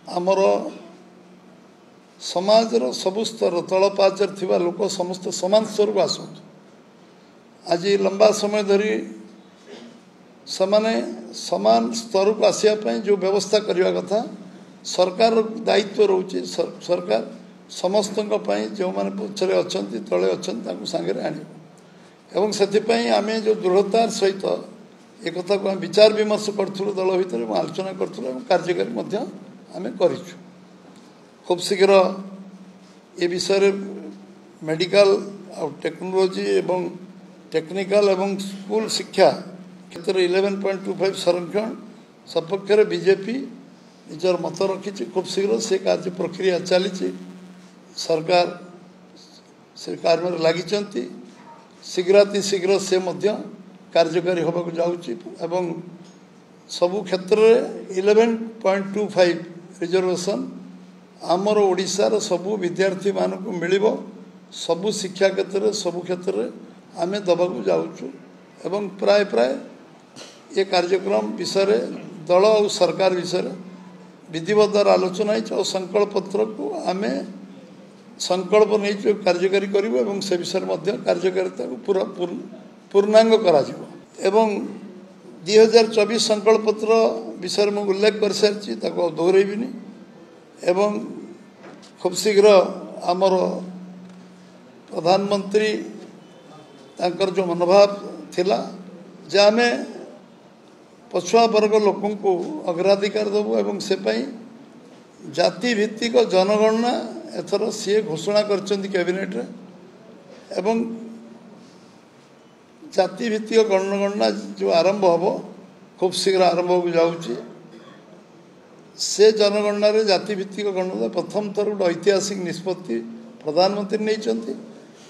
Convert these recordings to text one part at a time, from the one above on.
आमर समाजर सबु स्तर तल पाचर थिबा लोक समस्त समान स्तर को आसत आज लंबा समय धरी समान स्तर को आसिया जो व्यवस्था करने कथा सरकार दायित्व रोचे सरकार समस्त जो मैंने पछरे अच्छा तले अच्छा सांगे आने एवं से आम जो दृढ़तार सहित एक कथा को विचार विमर्श करूँ दल भितर आलोचना करूँ कार्यकारी आम कर खूब शीघ्र ये विषय मेडिकल टेक्नोलोजी एवं टेक्निकल एवं स्कूल शिक्षा क्षेत्र 11.25 संरक्षण सपक्ष बीजेपी निजर मत रखी खूब शीघ्र से कार्य प्रक्रिया चली सरकार से कार्य लगी शीघ्राति शीघ्र से कार्यकारी होगा जाऊँगी एवं सबु क्षेत्र में 11.25 रिजर्वेशन आमर ओडिशार सबु विद्यार्थी मानक मिल सबु शिक्षा क्षेत्र सबु क्षेत्र में आम दबाक जाऊँ एवं प्राय प्राय ये कार्यक्रम विषय दल और सरकार विषय विधिवत आलोचना और संकल्प पत्र को आम संकल्प नहीं कार्यकारी करूँ से विषय कार्यकारिता को पूरा पूर्णांग करा एवं 2024 संकल्प पत्र विषय में उल्लेख कर सारी दोहरेबी एवं खूब शीघ्र आमर प्रधानमंत्री तांकर जो मनोभाव थिला जे आम पछुआ वर्ग लोक को अग्राधिकार देवु एवं से जाति भित्तिक जनगणना एथर सी घोषणा कर कैबिनेट रे एवं जाति भित्तिक जनगणना जो आरंभ हम खूब शीघ्र आरंभ हो जाऊँगी से जनगणना रे जाति भित्तिक गणना प्रथम थर गोटे ऐतिहासिक निष्पत्ति प्रधानमंत्री नहीं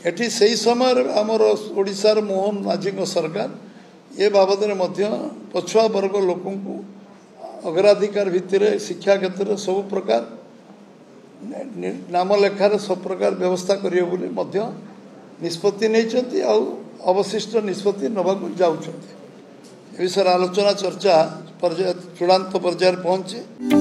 एटी से समय आमर ओडिशार मोहन माझी सरकार ये बाबद में पछुआ वर्ग लोक अग्राधिकार भित्तिर शिक्षा क्षेत्र में सब प्रकार नाम लेखार सब प्रकार व्यवस्था करिए बोली निष्पत्ति नहीं अवशिष्ट निष्पत्ति नवाक जाऊँ विषय आलोचना चर्चा चूड़ांत पर्यायर पहुंचे।